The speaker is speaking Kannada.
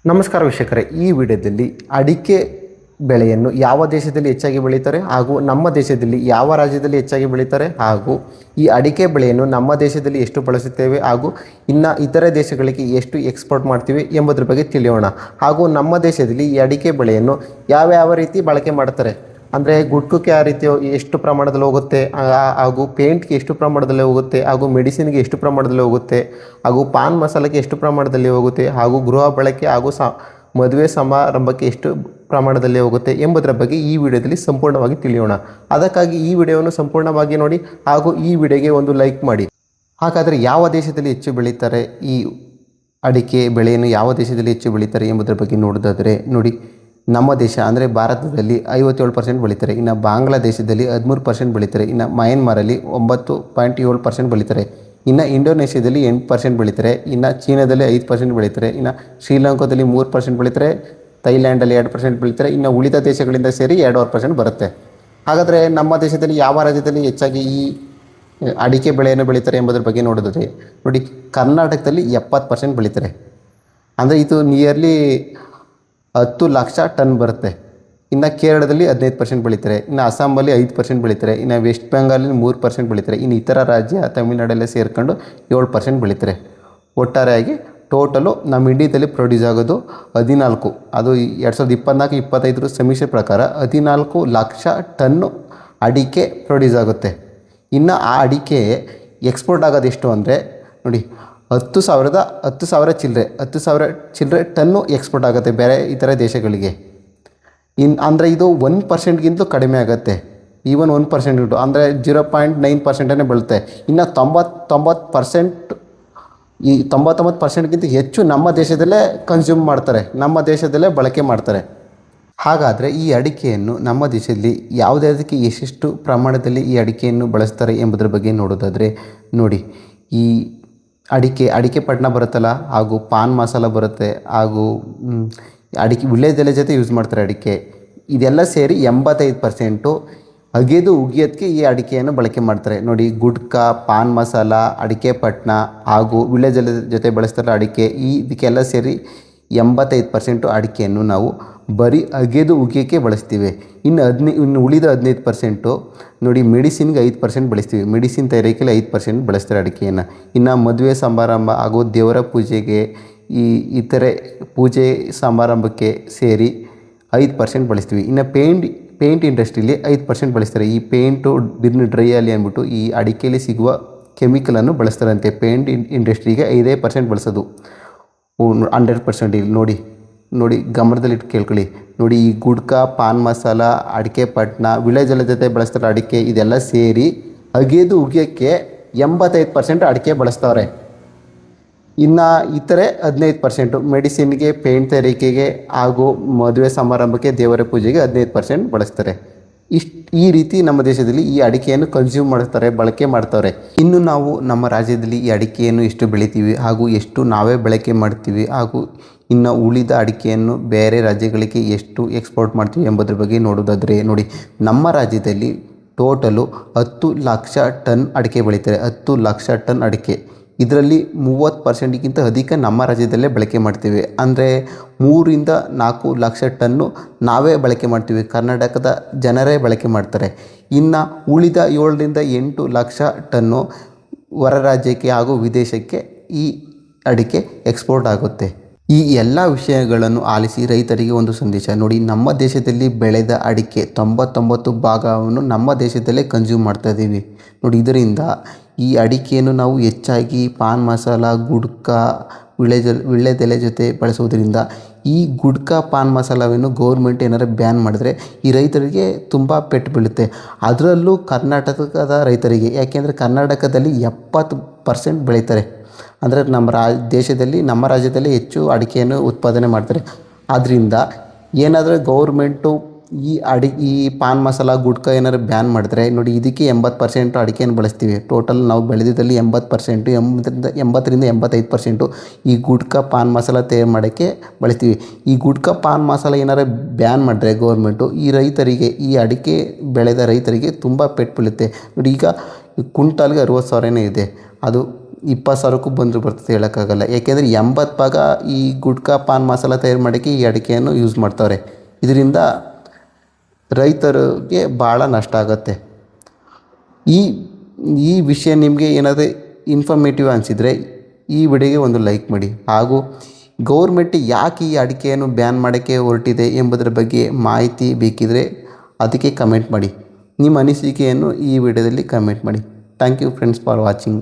ನಮಸ್ಕಾರ ವೀಕ್ಷಕರೇ, ಈ ವಿಡಿಯೋದಲ್ಲಿ ಅಡಿಕೆ ಬೆಳೆಯನ್ನು ಯಾವ ದೇಶದಲ್ಲಿ ಹೆಚ್ಚಾಗಿ ಬೆಳೀತಾರೆ ಹಾಗೂ ನಮ್ಮ ದೇಶದಲ್ಲಿ ಯಾವ ರಾಜ್ಯದಲ್ಲಿ ಹೆಚ್ಚಾಗಿ ಬೆಳೀತಾರೆ ಹಾಗೂ ಈ ಅಡಿಕೆ ಬೆಳೆಯನ್ನು ನಮ್ಮ ದೇಶದಲ್ಲಿ ಎಷ್ಟು ಬಳಸುತ್ತೇವೆ ಹಾಗೂ ಇನ್ನು ಇತರೆ ದೇಶಗಳಿಗೆ ಎಷ್ಟು ಎಕ್ಸ್ಪೋರ್ಟ್ ಮಾಡ್ತೀವಿ ಎಂಬುದರ ಬಗ್ಗೆ ತಿಳಿಯೋಣ. ಹಾಗೂ ನಮ್ಮ ದೇಶದಲ್ಲಿ ಈ ಅಡಿಕೆ ಬೆಳೆಯನ್ನು ಯಾವ ರೀತಿ ಬಳಕೆ ಮಾಡ್ತಾರೆ ಅಂದರೆ ಗುಟ್ಕಕ್ಕೆ ಯಾವ ರೀತಿ ಎಷ್ಟು ಪ್ರಮಾಣದಲ್ಲಿ ಹೋಗುತ್ತೆ, ಹಾಗೂ ಪೇಂಟ್ಗೆ ಎಷ್ಟು ಪ್ರಮಾಣದಲ್ಲಿ ಹೋಗುತ್ತೆ, ಹಾಗೂ ಮೆಡಿಸಿನ್ಗೆ ಎಷ್ಟು ಪ್ರಮಾಣದಲ್ಲಿ ಹೋಗುತ್ತೆ, ಹಾಗೂ ಪಾನ್ ಮಸಾಲಕ್ಕೆ ಎಷ್ಟು ಪ್ರಮಾಣದಲ್ಲಿ ಹೋಗುತ್ತೆ, ಹಾಗೂ ಗೃಹ ಬಳಕೆ ಹಾಗೂ ಮದುವೆ ಸಮಾರಂಭಕ್ಕೆ ಎಷ್ಟು ಪ್ರಮಾಣದಲ್ಲಿ ಹೋಗುತ್ತೆ ಎಂಬುದರ ಬಗ್ಗೆ ಈ ವಿಡಿಯೋದಲ್ಲಿ ಸಂಪೂರ್ಣವಾಗಿ ತಿಳಿಯೋಣ. ಅದಕ್ಕಾಗಿ ಈ ವಿಡಿಯೋವನ್ನು ಸಂಪೂರ್ಣವಾಗಿ ನೋಡಿ ಹಾಗೂ ಈ ವಿಡಿಯೋಗೆ ಒಂದು ಲೈಕ್ ಮಾಡಿ. ಹಾಗಾದರೆ ಯಾವ ದೇಶದಲ್ಲಿ ಹೆಚ್ಚು ಬೆಳೀತಾರೆ, ಈ ಅಡಿಕೆ ಬೆಳೆಯನ್ನು ಯಾವ ದೇಶದಲ್ಲಿ ಹೆಚ್ಚು ಬೆಳೀತಾರೆ ಎಂಬುದರ ಬಗ್ಗೆ ನೋಡೋದಾದರೆ ನೋಡಿ, ನಮ್ಮ ದೇಶ ಅಂದರೆ ಭಾರತದಲ್ಲಿ 57% ಬೆಳೀತಾರೆ, ಇನ್ನು ಬಾಂಗ್ಲಾದೇಶದಲ್ಲಿ 13% ಬೆಳೀತಾರೆ, ಇನ್ನು ಮಯನ್ಮಾರಲ್ಲಿ 9.7% ಬೆಳೀತಾರೆ, ಇನ್ನು ಇಂಡೋನೇಷ್ಯಾದಲ್ಲಿ 8% ಬೆಳೀತಾರೆ, ಇನ್ನು ಚೀನಾದಲ್ಲಿ 5% ಬೆಳೀತಾರೆ, ಇನ್ನು ಶ್ರೀಲಂಕಾದಲ್ಲಿ 3% ಬೆಳೀತಾರೆ, ಥೈಲ್ಯಾಂಡಲ್ಲಿ 2% ಬೆಳೀತಾರೆ, ಇನ್ನು ಉಳಿದ ದೇಶಗಳಿಂದ ಸೇರಿ 2% ಬರುತ್ತೆ. ಹಾಗಾದರೆ ನಮ್ಮ ದೇಶದಲ್ಲಿ ಯಾವ ರಾಜ್ಯದಲ್ಲಿ ಹೆಚ್ಚಾಗಿ ಈ ಅಡಿಕೆ ಬೆಳೆಯನ್ನು ಬೆಳೀತಾರೆ ಎಂಬುದರ ಬಗ್ಗೆ ನೋಡೋದಾದರೆ ನೋಡಿ, ಕರ್ನಾಟಕದಲ್ಲಿ 70% ಬೆಳೀತಾರೆ, ಅಂದರೆ ಇದು ನಿಯರ್ಲಿ 10 ಲಕ್ಷ ಟನ್ ಬರುತ್ತೆ. ಇನ್ನು ಕೇರಳದಲ್ಲಿ 15% ಬೆಳೀತಾರೆ, ಇನ್ನು ಅಸ್ಸಾಮಲ್ಲಿ 5% ಬೆಳೀತಾರೆ, ಇನ್ನು ವೆಸ್ಟ್ ಬೆಂಗಾಲಲ್ಲಿ 3% ಬೆಳೀತಾರೆ, ಇನ್ನು ಇತರ ರಾಜ್ಯ ತಮಿಳುನಾಡಲ್ಲೇ ಸೇರಿಕೊಂಡು 7% ಬೆಳೀತಾರೆ. ಒಟ್ಟಾರೆಯಾಗಿ ಟೋಟಲು ನಮ್ಮ ಇಂಡಿಯಾದಲ್ಲಿ ಪ್ರೊಡ್ಯೂಸ್ ಆಗೋದು 14, ಅದು 2024-25 ಸಮೀಕ್ಷೆ ಪ್ರಕಾರ 14 ಲಕ್ಷ ಟನ್ನು ಅಡಿಕೆ ಪ್ರೊಡ್ಯೂಸ್ ಆಗುತ್ತೆ. ಇನ್ನು ಆ ಅಡಿಕೆ ಎಕ್ಸ್ಪೋರ್ಟ್ ಆಗೋದು ಎಷ್ಟು ಅಂದರೆ ನೋಡಿ, 10,000 ಚಿಲ್ಲರೆ ಟನ್ನು ಎಕ್ಸ್ಪೋರ್ಟ್ ಆಗುತ್ತೆ ಬೇರೆ ಇತರ ದೇಶಗಳಿಗೆ. ಅಂದರೆ ಇದು 1%ಗಿಂತಲೂ ಕಡಿಮೆ ಆಗುತ್ತೆ, ಈವನ್ 1% ಅಂದರೆ 0.9% ಬೀಳುತ್ತೆ. ಇನ್ನು 99% ಈ 99%ಗಿಂತ ಹೆಚ್ಚು ನಮ್ಮ ದೇಶದಲ್ಲೇ ಕನ್ಸ್ಯೂಮ್ ಮಾಡ್ತಾರೆ, ನಮ್ಮ ದೇಶದಲ್ಲೇ ಬಳಕೆ ಮಾಡ್ತಾರೆ. ಹಾಗಾದರೆ ಈ ಅಡಿಕೆಯನ್ನು ನಮ್ಮ ದೇಶದಲ್ಲಿ ಯಾವುದಕ್ಕೆ ಎಷ್ಟೆಷ್ಟು ಪ್ರಮಾಣದಲ್ಲಿ ಈ ಅಡಿಕೆಯನ್ನು ಬಳಸ್ತಾರೆ ಎಂಬುದರ ಬಗ್ಗೆ ನೋಡೋದಾದರೆ ನೋಡಿ, ಈ ಅಡಿಕೆ ಪಟ್ಟಣ ಬರುತ್ತಲ್ಲ, ಹಾಗೂ ಪಾನ್ ಮಸಾಲ ಬರುತ್ತೆ, ಹಾಗೂ ಅಡಿಕೆ ವಿಳ್ಯೆದೆಲೆ ಜೊತೆ ಯೂಸ್ ಮಾಡ್ತಾರೆ ಅಡಿಕೆ. ಇದೆಲ್ಲ ಸೇರಿ 85% ಅಗೆದು ಉಗಿಯೋದಕ್ಕೆ ಈ ಅಡಿಕೆಯನ್ನು ಬಳಕೆ ಮಾಡ್ತಾರೆ. ನೋಡಿ, ಗುಟ್ಕಾ, ಪಾನ್ ಮಸಾಲ, ಅಡಿಕೆ ಪಟ್ಟಣ ಹಾಗೂ ವಿಳ್ಯೆದೆಲೆ ಜೊತೆ ಬಳಸ್ತಾರೆ ಅಡಿಕೆ, ಇದಕ್ಕೆಲ್ಲ ಸೇರಿ 85% ಅಡಿಕೆಯನ್ನು ನಾವು ಬರೀ ಅಗೆದು ಉಗಿಯೋಕ್ಕೆ ಬಳಸ್ತೀವಿ. ಇನ್ನು ಉಳಿದ 15% ನೋಡಿ, ಮೆಡಿಸಿನ್ಗೆ 5% ಬಳಸ್ತೀವಿ, ಮೆಡಿಸಿನ್ ತಯಾರಿಕೆಯಲ್ಲಿ 5% ಬಳಸ್ತಾರೆ ಅಡಿಕೆಯನ್ನು. ಇನ್ನು ಮದುವೆ ಸಮಾರಂಭ ಹಾಗೂ ದೇವರ ಪೂಜೆಗೆ, ಈ ಇತರೆ ಪೂಜೆ ಸಮಾರಂಭಕ್ಕೆ ಸೇರಿ 5% ಬಳಸ್ತೀವಿ. ಇನ್ನು ಪೇಂಟ್ ಇಂಡಸ್ಟ್ರಿಯಲ್ಲಿ 5% ಬಳಸ್ತಾರೆ. ಈ ಪೇಂಟು ಡ್ರೈಯಲ್ಲಿ ಅಂದ್ಬಿಟ್ಟು ಈ ಅಡಿಕೆಯಲ್ಲಿ ಸಿಗುವ ಕೆಮಿಕಲನ್ನು ಬಳಸ್ತಾರಂತೆ. ಪೇಂಟ್ ಇಂಡಸ್ಟ್ರಿಗೆ 5% ಬಳಸೋದು 100%. ಇಲ್ಲಿ ನೋಡಿ ಗಮನದಲ್ಲಿಟ್ಟು ಕೇಳ್ಕೊಳ್ಳಿ. ನೋಡಿ, ಈ ಗುಡ್ಕಾ, ಪಾನ್ ಮಸಾಲ, ಅಡಿಕೆ ಪಟ್ಟಣ, ವಿಳ್ಯೆದೆಲೆ ಜೊತೆ ಬಳಸ್ತಾರೆ ಅಡಿಕೆ, ಇದೆಲ್ಲ ಸೇರಿ ಅಗೆದು ಉಗಿಯೋಕ್ಕೆ 85% ಅಡಿಕೆ ಬಳಸ್ತಾರೆ. ಇನ್ನು ಇತರೆ 15% ಮೆಡಿಸಿನ್ಗೆ, ಪೇಂಟ್ ತಯಾರಿಕೆಗೆ ಹಾಗೂ ಮದುವೆ ಸಮಾರಂಭಕ್ಕೆ, ದೇವರ ಪೂಜೆಗೆ 15% ಬಳಸ್ತಾರೆ. ಈ ರೀತಿ ನಮ್ಮ ದೇಶದಲ್ಲಿ ಈ ಅಡಿಕೆಯನ್ನು ಕನ್ಸ್ಯೂಮ್ ಮಾಡ್ತಾರೆ, ಬಳಕೆ ಮಾಡ್ತಾರೆ. ಇನ್ನು ನಾವು ನಮ್ಮ ರಾಜ್ಯದಲ್ಲಿ ಈ ಅಡಿಕೆಯನ್ನು ಎಷ್ಟು ಬೆಳಿತೀವಿ ಹಾಗೂ ಎಷ್ಟು ನಾವೇ ಬಳಕೆ ಮಾಡ್ತೀವಿ ಹಾಗೂ ಇನ್ನು ಉಳಿದ ಅಡಿಕೆಯನ್ನು ಬೇರೆ ರಾಜ್ಯಗಳಿಗೆ ಎಷ್ಟು ಎಕ್ಸ್ಪೋರ್ಟ್ ಮಾಡ್ತೀವಿ ಎಂಬುದರ ಬಗ್ಗೆ ನೋಡೋದಾದರೆ ನೋಡಿ, ನಮ್ಮ ರಾಜ್ಯದಲ್ಲಿ ಟೋಟಲು 10 ಲಕ್ಷ ಟನ್ ಅಡಿಕೆ ಬೆಳೀತಾರೆ. 10 ಲಕ್ಷ ಟನ್ ಅಡಿಕೆ, ಇದರಲ್ಲಿ 30%ಗಿಂತ ಅಧಿಕ ನಮ್ಮ ರಾಜ್ಯದಲ್ಲೇ ಬಳಕೆ ಮಾಡ್ತೀವಿ. ಅಂದರೆ 3-4 ಲಕ್ಷ ಟನ್ನು ನಾವೇ ಬಳಕೆ ಮಾಡ್ತೀವಿ, ಕರ್ನಾಟಕದ ಜನರೇ ಬಳಕೆ ಮಾಡ್ತಾರೆ. ಇನ್ನು ಉಳಿದ 7-8 ಲಕ್ಷ ಟನ್ನು ಹೊರ ರಾಜ್ಯಕ್ಕೆ ಹಾಗೂ ವಿದೇಶಕ್ಕೆ ಈ ಅಡಿಕೆ ಎಕ್ಸ್ಪೋರ್ಟ್ ಆಗುತ್ತೆ. ಈ ಎಲ್ಲ ವಿಷಯಗಳನ್ನು ಆಲಿಸಿ ರೈತರಿಗೆ ಒಂದು ಸಂದೇಶ ನೋಡಿ, ನಮ್ಮ ದೇಶದಲ್ಲಿ ಬೆಳೆದ ಅಡಿಕೆ 99 ಭಾಗವನ್ನು ನಮ್ಮ ದೇಶದಲ್ಲೇ ಕನ್ಸ್ಯೂಮ್ ಮಾಡ್ತಾ ಇದ್ದೀವಿ ನೋಡಿ. ಇದರಿಂದ ಈ ಅಡಿಕೆಯನ್ನು ನಾವು ಹೆಚ್ಚಾಗಿ ಪಾನ್ ಮಸಾಲ, ಗುಡ್ಕಾ, ವಿಳ್ಯೆದೆಲೆ ಜೊತೆ ಬಳಸೋದ್ರಿಂದ ಈ ಗುಡ್ಕಾ, ಪಾನ್ ಮಸಾಲವನ್ನು ಗೌರ್ಮೆಂಟ್ ಏನಾರು ಬ್ಯಾನ್ ಮಾಡಿದ್ರೆ ಈ ರೈತರಿಗೆ ತುಂಬ ಪೆಟ್ಟು ಬೀಳುತ್ತೆ. ಅದರಲ್ಲೂ ಕರ್ನಾಟಕದ ರೈತರಿಗೆ, ಯಾಕೆಂದರೆ ಕರ್ನಾಟಕದಲ್ಲಿ 70% ಬೆಳೀತಾರೆ. ಅಂದರೆ ನಮ್ಮ ರಾಜ್ಯದಲ್ಲಿ ಹೆಚ್ಚು ಅಡಿಕೆಯನ್ನು ಉತ್ಪಾದನೆ ಮಾಡ್ತಾರೆ. ಆದ್ದರಿಂದ ಏನಾದರೂ ಗೌರ್ಮೆಂಟು ಈ ಪಾನ್ ಮಸಾಲ, ಗುಡ್ಕಾ ಏನಾದ್ರು ಬ್ಯಾನ್ ಮಾಡಿದ್ರೆ ನೋಡಿ, ಇದಕ್ಕೆ 80% ಅಡಿಕೆಯನ್ನು ಬಳಸ್ತೀವಿ. ಟೋಟಲ್ ನಾವು ಬೆಳೆದಿದ್ದಲ್ಲಿ 80%, 80-85% ಈ ಗುಡ್ಕಾ, ಪಾನ್ ಮಸಾಲ ತಯಾರು ಮಾಡೋಕ್ಕೆ ಬಳಸ್ತೀವಿ. ಈ ಗುಡ್ಕಾ, ಪಾನ್ ಮಸಾಲ ಏನಾರು ಬ್ಯಾನ್ ಮಾಡಿದ್ರೆ ಗೌರ್ಮೆಂಟು ಈ ರೈತರಿಗೆ, ಈ ಅಡಿಕೆ ಬೆಳೆದ ರೈತರಿಗೆ ತುಂಬ ಪೆಟ್ಟು ಬೀಳುತ್ತೆ ನೋಡಿ. ಈಗ ಕ್ವಿಂಟಾಲ್ಗೆ 60,000 ಇದೆ, ಅದು 20,000ಕ್ಕೂ ಬಂದರೂ ಬರ್ತದೆ ಹೇಳೋಕ್ಕಾಗಲ್ಲ. ಯಾಕೆಂದರೆ 80 ಭಾಗ ಈ ಗುಟ್ಕಾ ಪಾನ್ ಮಸಾಲ ತಯಾರು ಮಾಡೋಕ್ಕೆ ಈ ಅಡಿಕೆಯನ್ನು ಯೂಸ್ ಮಾಡ್ತಾರೆ. ಇದರಿಂದ ರೈತರಿಗೆ ಭಾಳ ನಷ್ಟ ಆಗುತ್ತೆ. ಈ ಈ ವಿಷಯ ನಿಮಗೆ ಏನಾದರೂ ಇನ್ಫಾರ್ಮೇಟಿವ್ ಅನಿಸಿದರೆ ಈ ವಿಡಿಯೋಗೆ ಒಂದು ಲೈಕ್ ಮಾಡಿ. ಹಾಗೂ ಗೌರ್ಮೆಂಟ್ ಯಾಕೆ ಈ ಅಡಿಕೆಯನ್ನು ಬ್ಯಾನ್ ಮಾಡೋಕ್ಕೆ ಹೊರಟಿದೆ ಎಂಬುದರ ಬಗ್ಗೆ ಮಾಹಿತಿ ಬೇಕಿದ್ದರೆ ಅದಕ್ಕೆ ಕಮೆಂಟ್ ಮಾಡಿ. ನಿಮ್ಮ ಅನಿಸಿಕೆಯನ್ನು ಈ ವಿಡಿಯೋದಲ್ಲಿ ಕಮೆಂಟ್ ಮಾಡಿ. Thank you friends for watching.